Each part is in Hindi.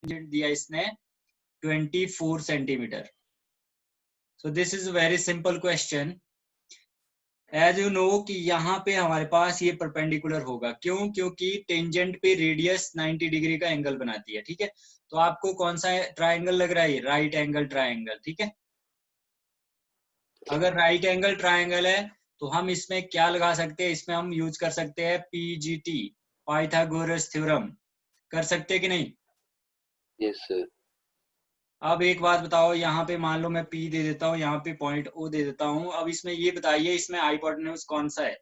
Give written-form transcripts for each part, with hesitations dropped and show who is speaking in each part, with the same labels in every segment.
Speaker 1: दिया इसने 24 सेंटीमीटर। So this is very simple question. As you know कि यहाँ पे हमारे पास ये परपेंडिकुलर होगा, क्यों? क्योंकि टेंजेंट पे रेडियस 90 डिग्री का एंगल बनाती है, ठीक है। तो आपको कौन सा ट्राइंगल लग रहा है? राइट एंगल ट्राइंगल, ठीक है। अगर राइट एंगल ट्राइंगल है तो हम इसमें क्या लगा सकते हैं? इसमें हम यूज कर सकते हैं PGT, पाइथागोरस थ्योरम। कर सकते हैं कि नहीं?
Speaker 2: Yes sir.
Speaker 1: अब एक बात बताओ, यहाँ पे मान लो मैं P दे देता हूँ, यहाँ पे पॉइंट O दे देता हूँ। अब इसमें ये बताइए, इसमें हाइपोटेन्यूज कौन सा है?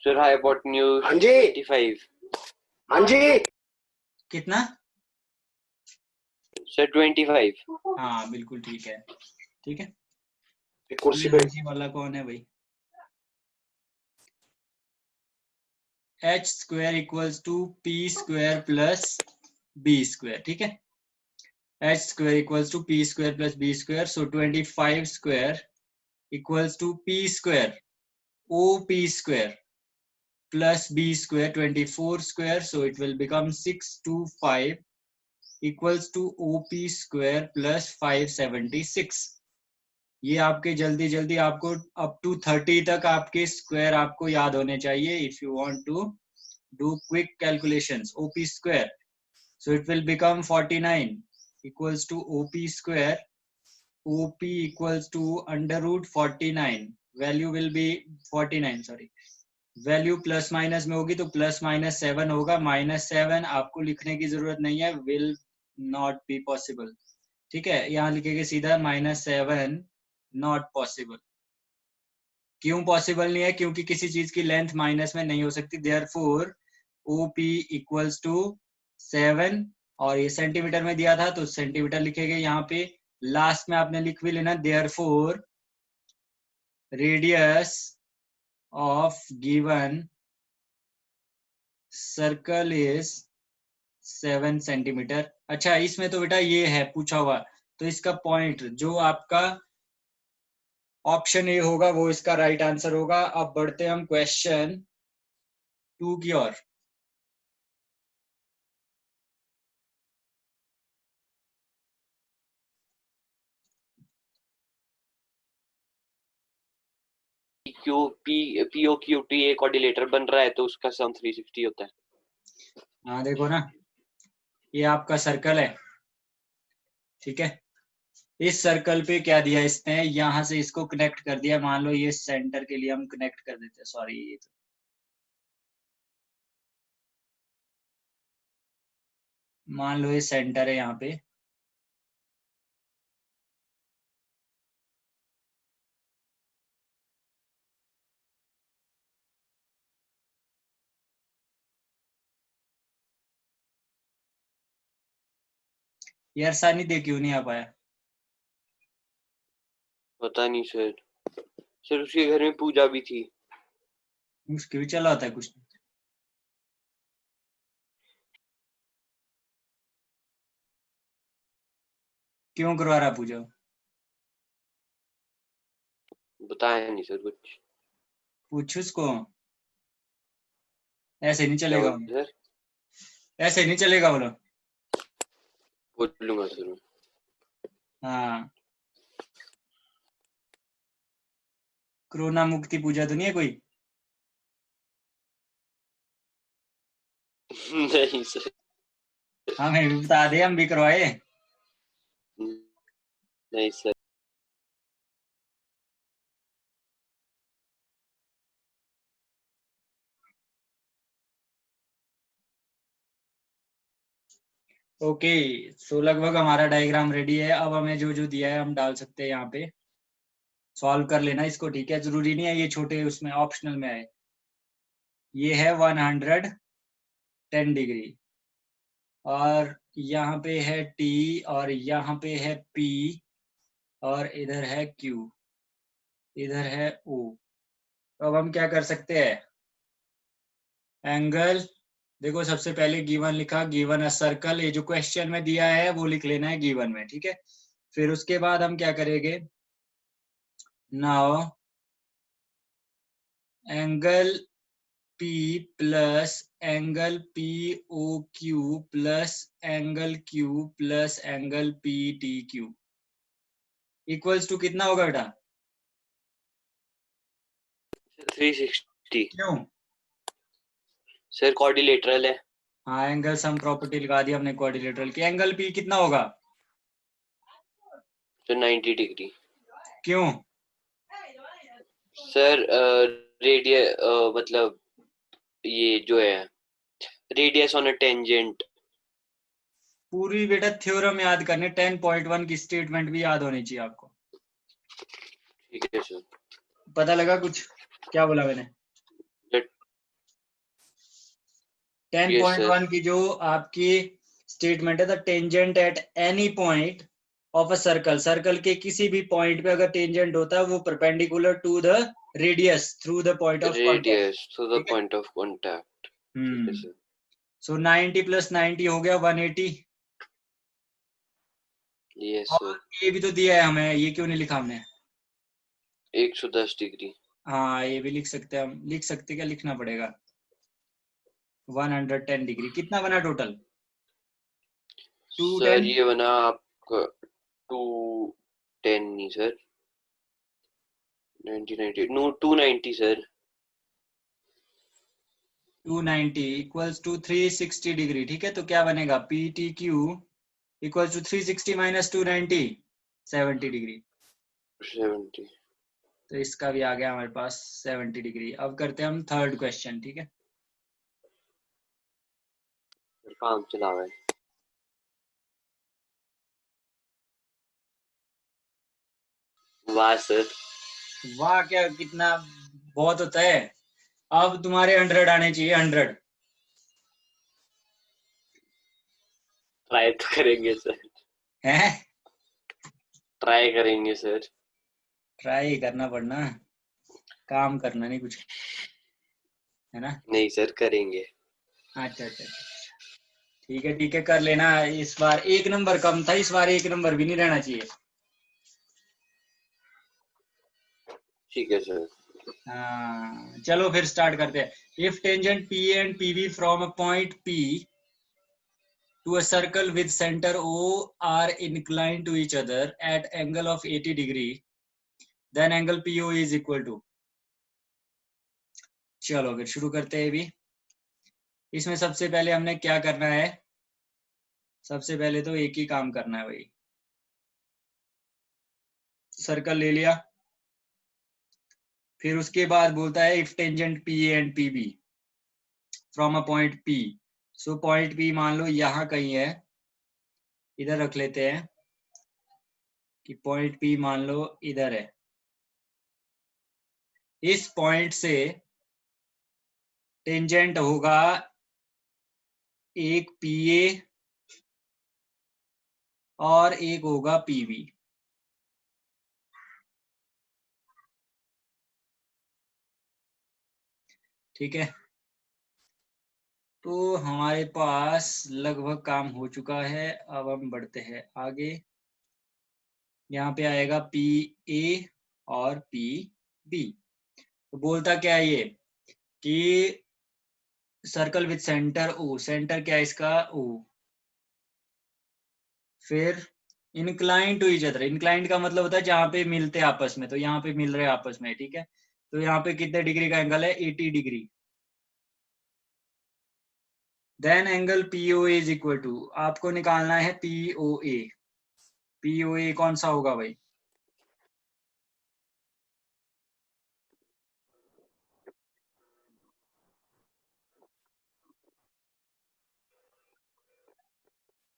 Speaker 2: Sir hypotenuse 25।
Speaker 3: हाँ जी।
Speaker 1: कितना?
Speaker 2: सर 25।
Speaker 1: हाँ बिल्कुल ठीक है, ठीक है।
Speaker 3: कुर्सी
Speaker 1: ये
Speaker 3: पे
Speaker 1: हाजी वाला कौन है भाई? h square equals to P square plus B square, ठीक है। h square equals to P square plus B square. So 25 square equals to P square OP square plus B square 24 square, so it will become 625 equals to OP square plus 576। ये आपके जल्दी जल्दी आपको अप टू 30 तक आपके स्क्वायर आपको याद होने चाहिए if you want to do quick calculations। OP square, so it will become 49 equals to OP square। OP equals to under root 49, value will be 49, sorry, value plus minus में होगी तो प्लस माइनस 7 होगा। -7 आपको लिखने की जरूरत नहीं है, विल नॉट बी पॉसिबल, ठीक है। यहाँ लिखेंगे सीधा -7 नॉट पॉसिबल। क्यों पॉसिबल नहीं है? क्योंकि किसी चीज की लेंथ माइनस में नहीं हो सकती। देयरफॉर OP इक्वल्स टू 7, और ये सेंटीमीटर में दिया था तो सेंटीमीटर लिखेंगे। यहाँ पे लास्ट में आपने लिख भी लेना, therefore radius of given circle is 7 centimetre. अच्छा, इसमें तो बेटा ये है पूछा हुआ, तो इसका पॉइंट जो आपका ऑप्शन ए होगा वो इसका राइट आंसर होगा। अब बढ़ते हम क्वेश्चन 2 की ओर।
Speaker 2: POQT एक कोऑर्डिनेटर बन रहा है तो उसका सम 360 होता है।
Speaker 1: हाँ देखो ना, ये आपका सर्कल है, ठीक है। इस सर्कल पे क्या दिया इसने? यहां से इसको कनेक्ट कर दिया। मान लो ये सेंटर के लिए हम कनेक्ट कर देते हैं, सॉरी ये तो मान लो ये सेंटर है यहाँ पे। यार सानी दे क्यों नहीं आ पाया?
Speaker 2: पता नहीं सर। सर उसके घर में पूजा भी थी।
Speaker 1: उसके भी चला होता है कुछ। क्यों करवा रहा पूजा?
Speaker 2: बताया नहीं सर कुछ।
Speaker 1: पूछ उसको, ऐसे नहीं चलेगा
Speaker 2: सर
Speaker 1: ऐसे नहीं चलेगा बोलो।
Speaker 2: बोलूंगा सर मैं।
Speaker 1: हाँ, कोरोना मुक्ति पूजा तो नहीं है कोई?
Speaker 2: नहीं सर।
Speaker 1: हमें भी बता दे, हम भी करवाए।
Speaker 2: नहीं सर।
Speaker 1: ओके, सो लगभग हमारा डायग्राम रेडी है। अब हमें जो जो दिया है हम डाल सकते हैं यहाँ पे, सॉल्व कर लेना इसको, ठीक है। जरूरी नहीं है ये छोटे उसमें ऑप्शनल में है। ये है 110 डिग्री, और यहाँ पे है T, और यहाँ पे है P, और इधर है Q, इधर है O। तो अब हम क्या कर सकते हैं? एंगल देखो, सबसे पहले गिवन लिखा, गिवन अ सर्कल, ये जो क्वेश्चन में दिया है वो लिख लेना है गिवन में, ठीक है। फिर उसके बाद हम क्या करेंगे? Now angle P plus angle POQ plus angle Q plus angle PTQ equals to कितना होगा बेटा?
Speaker 2: 360
Speaker 1: क्यों?
Speaker 2: सर क्वाड्रिलेटरल है।
Speaker 1: हाँ, एंगल सम प्रॉपर्टी लगा दी हमने क्वाड्रिलेटरल की। एंगल P कितना होगा?
Speaker 2: Sir 90 degree.
Speaker 1: क्यों?
Speaker 2: सर मतलब ये जो है रेडियस ऑन अ टेंजेंट।
Speaker 1: पूरी बेटा थ्योरम याद करने, 10.1 की स्टेटमेंट भी याद होनी चाहिए आपको।
Speaker 2: ठीक है सर।
Speaker 1: पता लगा कुछ? क्या बोला मैंने?
Speaker 2: That- yes sir
Speaker 1: 10.1 की जो आपकी स्टेटमेंट है, the tangent at any point of a circle, circle के किसी भी पॉइंट पे अगर टेंजेंट होता है वो perpendicular to the radius through the point of contact.
Speaker 2: radius to the
Speaker 1: ठीक है।
Speaker 2: point of contact। ठीक है सर।
Speaker 1: सो 90 प्लस 90 हो गया 180।
Speaker 2: यस
Speaker 1: और
Speaker 2: सर
Speaker 1: ये भी तो दिया है हमें, ये क्यों नहीं लिखा हमने?
Speaker 2: 110 डिग्री।
Speaker 1: हाँ, ये भी लिख सकते हैं हम। लिख सकते, क्या लिखना पड़ेगा? 110 डिग्री कितना बना टोटल?
Speaker 2: सर
Speaker 1: 210।
Speaker 2: ये बना आपका 210 नहीं sir 90 no 290 sir
Speaker 1: 290 equals to 360 degree. ठीक है, तो क्या बनेगा? PTQ equals to 360 minus 290, 70 degree.
Speaker 2: 70।
Speaker 1: तो इसका भी आ गया हमारे पास 70 डिग्री। अब करते हैं हम थर्ड क्वेश्चन। ठीक है,
Speaker 2: काम चला हुआ है। वाह सर।
Speaker 1: वाह क्या, कितना बहुत होता है। अब तुम्हारे 100 आने चाहिए, 100।
Speaker 2: ट्राई तो करेंगे सर।
Speaker 1: है,
Speaker 2: ट्राई करेंगे सर।
Speaker 1: ट्राई करना पड़ना, काम करना नहीं कुछ, है ना?
Speaker 2: नहीं सर करेंगे।
Speaker 1: अच्छा अच्छा अच्छा, ठीक है कर लेना। इस बार एक नंबर कम था, इस बार एक नंबर भी नहीं रहना चाहिए।
Speaker 2: ठीक है सर।
Speaker 1: हाँ चलो फिर स्टार्ट करते हैं। If tangent P and PB from a point P to a circle with center O are inclined to each other at angle of 80 degree, then angle PO is equal to। चलो फिर शुरू करते हैं। भी इसमें सबसे पहले हमने क्या करना है? सबसे पहले तो एक ही काम करना है भाई। सर्कल ले लिया, फिर उसके बाद बोलता है if tangent P and P B from a point P. So point P मान लो यहाँ कहीं है, इधर रख लेते हैं कि पॉइंट पी मान लो इधर है। इस पॉइंट से टेंजेंट होगा एक पी ए और एक होगा पीबी। ठीक है, तो हमारे पास लगभग काम हो चुका है। अब हम बढ़ते हैं आगे। यहाँ पे आएगा पी ए और पी बी। तो बोलता क्या है ये कि circle with centre O, centre क्या है इसका? ओ। फिर incline to each other, inclined का मतलब होता है जहां पे मिलते हैं आपस में, तो यहाँ पे मिल रहे हैं आपस में। ठीक है, तो यहाँ पे कितने डिग्री का एंगल है? 80 degree. Then angle PO is equal to, आपको निकालना है पीओए। पीओए कौन सा होगा भाई?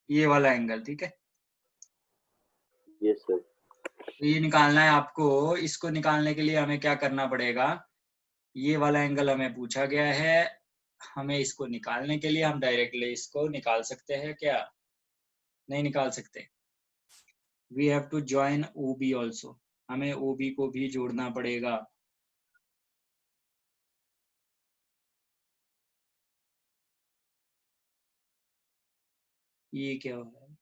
Speaker 1: ये वाला एंगल। ठीक है,
Speaker 2: यस सर।
Speaker 1: तो ये निकालना है आपको। इसको निकालने के लिए हमें क्या करना पड़ेगा? ये वाला एंगल हमें पूछा गया है। हमें इसको निकालने के लिए हम डायरेक्टली इसको निकाल सकते हैं क्या? नहीं निकाल सकते। We have to join O B also, हमें ओ बी को भी जोड़ना पड़ेगा। ये क्या हो रहा है?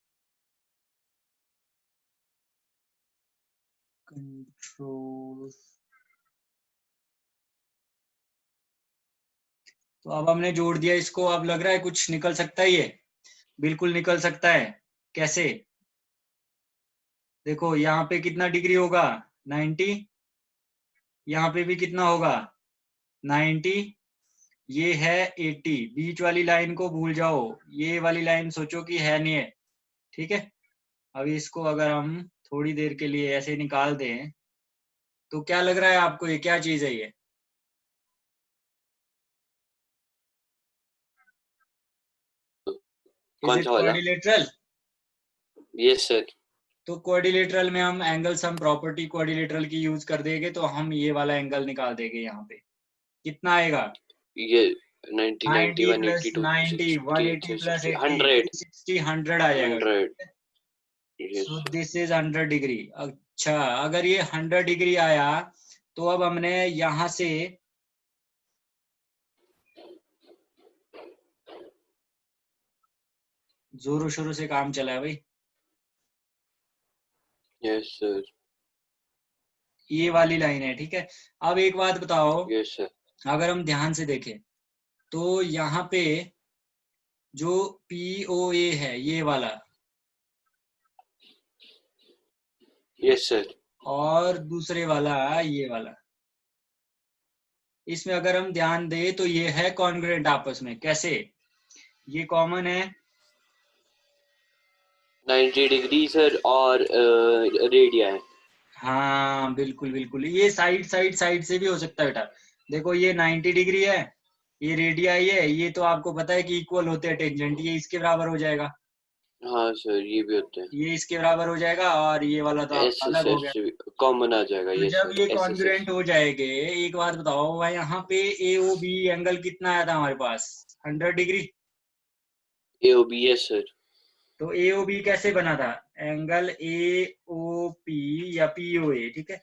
Speaker 1: कंट्रोल, तो अब हमने जोड़ दिया इसको, अब लग रहा है कुछ निकल सकता है ये, बिल्कुल निकल सकता है। कैसे? देखो यहाँ पे कितना डिग्री होगा 90, यहाँ पे भी कितना होगा 90, ये है 80। बीच वाली लाइन को भूल जाओ, ये वाली लाइन सोचो कि है नहीं है, ठीक है। अब इसको अगर हम थोड़ी देर के लिए ऐसे निकाल दें तो क्या लग रहा है आपको, ये क्या चीज है ये? इज
Speaker 2: कौन
Speaker 1: इट
Speaker 2: सा वाला?
Speaker 1: क्वाड्रिलेटरल?
Speaker 2: Yes sir.
Speaker 1: तो क्वाड्रिलेटरल में हम एंगल सम प्रॉपर्टी क्वाड्रिलेटरल की यूज कर देंगे, तो हम ये वाला एंगल निकाल देंगे। यहाँ पे कितना आएगा?
Speaker 2: ये 90 90
Speaker 1: 90 प्लस
Speaker 2: 180
Speaker 1: 90,
Speaker 2: 260
Speaker 1: 180 प्लस
Speaker 2: 360
Speaker 1: 80,
Speaker 2: 100
Speaker 1: 360, 100 आ जाएगा।
Speaker 2: 100।
Speaker 1: So
Speaker 2: yes
Speaker 1: this is 100 degree. अच्छा, अगर ये 100 डिग्री आया तो अब हमने यहाँ से जोरों शोरों से काम चला है भाई।
Speaker 2: Yes sir.
Speaker 1: ये वाली लाइन है, ठीक है। अब एक बात बताओ,
Speaker 2: यस सर।
Speaker 1: अगर हम ध्यान से देखें तो यहाँ पे जो POA है ये वाला,
Speaker 2: यस सर।
Speaker 1: और दूसरे वाला ये वाला, इसमें अगर हम ध्यान दें तो ये है कॉन्ग्रुएंट आपस में। कैसे? ये कॉमन है,
Speaker 2: 90 डिग्री सर, और रेडिया है।
Speaker 1: हाँ बिल्कुल बिल्कुल। ये साइड साइड साइड से भी हो सकता है बेटा। देखो ये 90 डिग्री है, ये रेडियाई है, ये तो आपको पता है कि इक्वल होते हैं टेंजेंट, ये इसके बराबर हो जाएगा,
Speaker 2: हाँ सर, ये भी होते हैं।
Speaker 1: ये इसके बराबर हो जाएगा, और ये वाला तो
Speaker 2: एस
Speaker 1: आपका
Speaker 2: एस
Speaker 1: अलग हो
Speaker 2: एस
Speaker 1: गया।
Speaker 2: से कॉमन आ जाएगा।
Speaker 1: तो
Speaker 2: यस
Speaker 1: जब
Speaker 2: सर,
Speaker 1: ये
Speaker 2: एस एस एस।
Speaker 1: कॉन्ग्रुएंट हो जाएंगे, एक बात बताओ भाई, यहाँ पे AOB एंगल कितना आया था हमारे पास? 100 डिग्री।
Speaker 2: AOB। Yes sir.
Speaker 1: तो AOB कैसे बना था? एंगल AOP या POA, ठीक है,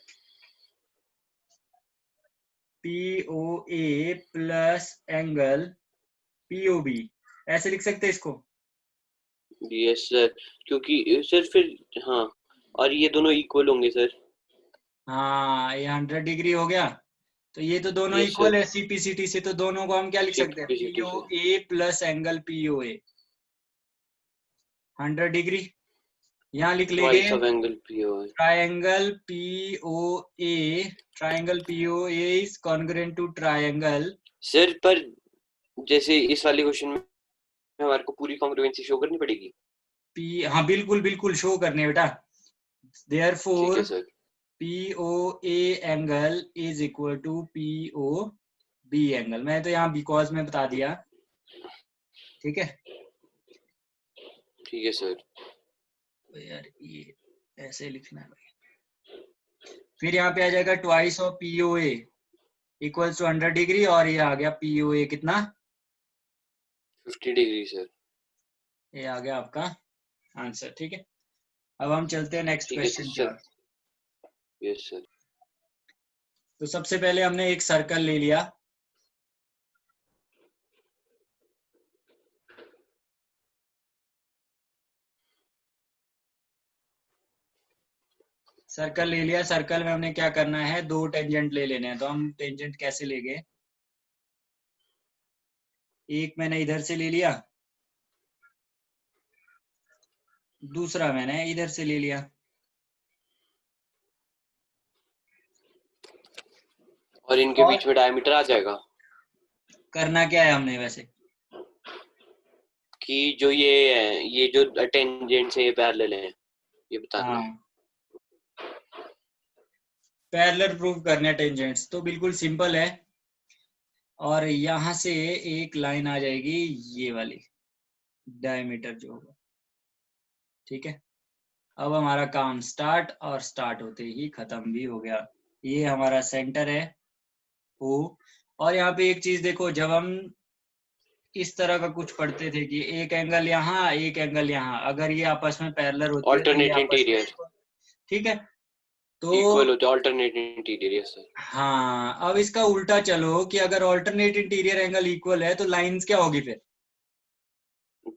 Speaker 1: POA प्लस एंगल POB, ऐसे लिख सकते हैं इसको।
Speaker 2: यस सर, क्योंकि सर फिर, हाँ, और ये दोनों इक्वल होंगे सर।
Speaker 1: हाँ, ये 100 डिग्री हो गया, तो ये तो दोनों
Speaker 2: यस
Speaker 1: इक्वल
Speaker 2: सर।
Speaker 1: है CPCT से, तो दोनों को हम क्या लिख सकते हैं?
Speaker 2: सिंप्लिसिटी से।
Speaker 1: POA plus angle POA, 100 degree. यहाँ लिख लेंगे
Speaker 2: twice of angle POA।
Speaker 1: Triangle POA, triangle POA is congruent to triangle
Speaker 2: sir पर जैसे इस वाले क्वेश्चन में हमारे को पूरी कॉन्ग्रुएंसी शो करनी पड़ेगी।
Speaker 1: P, हाँ बिल्कुल बिल्कुल शो करने बेटा।
Speaker 2: ठीक है
Speaker 1: therefore
Speaker 2: sir.
Speaker 1: POA angle is equal to POB angle. मैं तो यहाँ बिकॉज में बता दिया, ठीक है।
Speaker 2: ठीक है सर।
Speaker 1: तो यार ये ऐसे लिखना है भाई। फिर यहाँ पे आ जाएगा twice of POA equals to 100 degree, और ये आ गया POA कितना?
Speaker 2: 50 डिग्री सर।
Speaker 1: ये आ गया आपका आंसर, ठीक है। अब हम चलते हैं नेक्स्ट
Speaker 2: ठीक है
Speaker 1: क्वेश्चन की
Speaker 2: सर।
Speaker 1: ओर।
Speaker 2: Yes sir.
Speaker 1: तो सबसे पहले हमने एक सर्कल ले लिया, सर्कल ले लिया। सर्कल में हमने क्या करना है, दो टेंजेंट ले लेने हैं। तो हम टेंजेंट कैसे लेंगे? एक मैंने इधर से ले लिया, दूसरा मैंने इधर से ले लिया।
Speaker 2: और इनके
Speaker 1: और
Speaker 2: बीच में डायमीटर आ जाएगा
Speaker 1: करना क्या है हमने वैसे?
Speaker 2: कि जो ये है, ये जो टेंजेंट से ये पैरेलल है, ये बताना
Speaker 1: हाँ,
Speaker 2: है।
Speaker 1: पैरेलल प्रूव करने टेंजेंट्स तो बिल्कुल सिंपल है। और यहां से एक लाइन आ जाएगी, ये वाली डायमीटर जो होगा, ठीक है। अब हमारा काम स्टार्ट, और स्टार्ट होते ही खत्म भी हो गया। ये हमारा सेंटर है O। और यहाँ पे एक चीज देखो, जब हम इस तरह का कुछ पढ़ते थे कि एक एंगल यहाँ एक एंगल यहाँ, अगर ये आपस में पैरेलल होते हैं तो ये
Speaker 2: ऑल्टरनेट
Speaker 1: आपस में
Speaker 2: इंटीरियर
Speaker 1: ठीक है। तो
Speaker 2: इक्वल होते हैं, ऑल्टरनेट इंटीरियर। Yes sir.
Speaker 1: हाँ, अब इसका उल्टा चलो कि अगर ऑल्टरनेट इंटीरियर एंगल इक्वल है तो लाइंस क्या होगी फिर?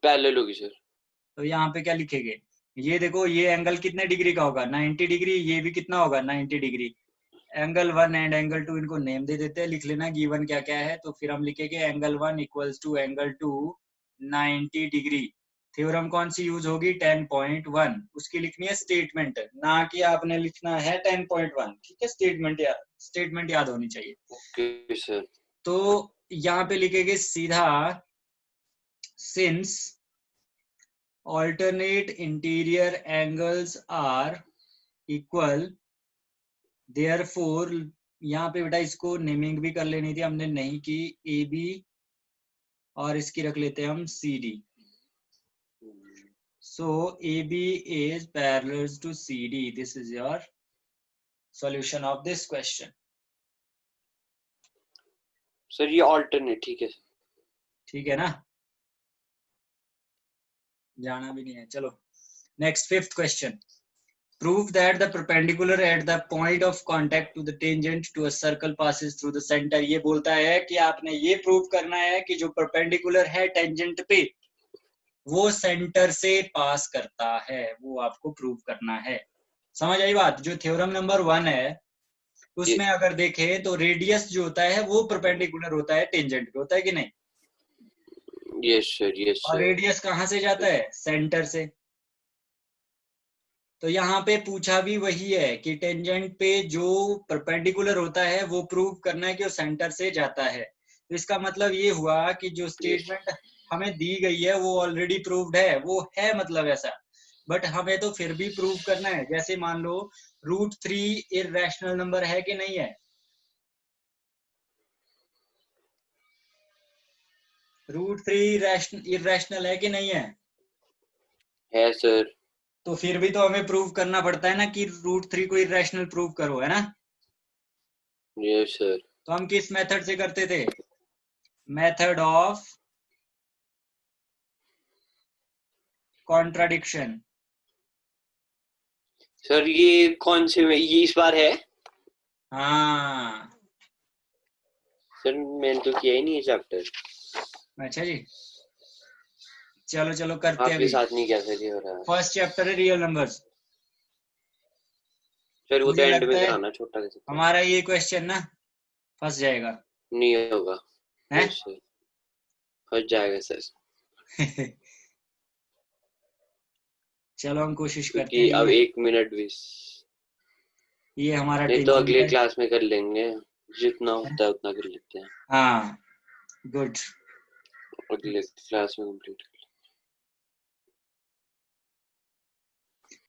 Speaker 2: पैरेलल होगी सर।
Speaker 1: तो यहाँ पे क्या लिखेंगे? ये देखो, ये एंगल कितने डिग्री का होगा? 90 डिग्री। ये भी कितना होगा? 90 डिग्री। एंगल 1 एंड एंगल 2 इनको नेम दे देते हैं, लिख लेना गिवन क्या क्या है। तो फिर हम लिखेंगे angle 1 equals to angle 2 90 degree. Theorem कौन सी यूज होगी? 10.1। उसकी लिखनी है स्टेटमेंट, ना कि आपने लिखना है 10.1। ठीक है, स्टेटमेंट याद होनी चाहिए।
Speaker 2: Okay sir.
Speaker 1: तो यहाँ पे लिखेंगे सीधा since alternate interior angles are equal therefore, यहाँ पे बेटा इसको नेमिंग भी कर लेनी थी, हमने नहीं की। ए बी और इसकी रख लेते हैं हम C D. So A B is parallel to C D. This is your solution of this question.
Speaker 2: Sir ये ऑल्टरनेट, ठीक है।
Speaker 1: ठीक है ना, जाना भी नहीं है। चलो next, fifth question. Prove that the perpendicular at the point of contact to the tangent to a circle passes through the center। ये बोलता है कि आपने ये प्रूव करना है कि जो परपेंडिकुलर है टेंजेंट पे वो सेंटर से पास करता है, वो आपको प्रूव करना है। समझ आई बात? जो थ्योरम नंबर 1 है उसमें अगर देखें तो रेडियस जो होता है वो परपेंडिकुलर होता है टेंजेंट पे, होता है कि नहीं?
Speaker 2: यस सर, यस
Speaker 1: और
Speaker 2: सर।
Speaker 1: रेडियस कहाँ से जाता है? सेंटर से। तो यहाँ पे पूछा भी वही है कि टेंजेंट पे जो परपेंडिकुलर होता है वो प्रूव करना है कि वो सेंटर से जाता है। तो इसका मतलब ये हुआ कि जो स्टेटमेंट हमें दी गई है वो ऑलरेडी प्रूव्ड है, वो है मतलब ऐसा। बट हमें तो फिर भी प्रूव करना है। जैसे मान लो √3 इररेशनल नंबर है कि नहीं है? √3 इररेशनल है कि नहीं है?
Speaker 2: है सर।
Speaker 1: तो फिर भी तो हमें प्रूव करना पड़ता है ना कि √3 को इररेशनल प्रूव करो, है ना?
Speaker 2: Yes sir.
Speaker 1: तो हम किस मेथड से करते थे? Method of contradiction.
Speaker 2: सर ये कौन से में ये इस बार है?
Speaker 1: हाँ,
Speaker 2: सर मैंने तो किया ही नहीं है चैप्टर।
Speaker 1: अच्छा जी, चलो चलो करते हैं
Speaker 2: आपके
Speaker 1: अभी।
Speaker 2: साथ नहीं किया सर ये हो रहा।
Speaker 1: फर्स्ट चैप्टर है रियल नंबर्स।
Speaker 2: सर वो तो
Speaker 1: मुझे
Speaker 2: एंड में
Speaker 1: लगता है
Speaker 2: कराना, छोटा कैसे
Speaker 1: हमारा ये क्वेश्चन ना फंस जाएगा,
Speaker 2: नहीं होगा।
Speaker 1: है?
Speaker 2: यस सर, फंस जाएगा सर।
Speaker 1: चलो हम कोशिश करते
Speaker 2: क्योंकि
Speaker 1: हैं।
Speaker 2: अब
Speaker 1: ये
Speaker 2: 1 मिनट भी
Speaker 1: ये हमारा
Speaker 2: नहीं, तो
Speaker 1: टेंजेंट
Speaker 2: अगले
Speaker 1: है।
Speaker 2: क्लास में कर लेंगे, जितना होता है उतना कर लेते हैं।
Speaker 1: हाँ, गुड।
Speaker 2: अगले क्लास में कंप्लीट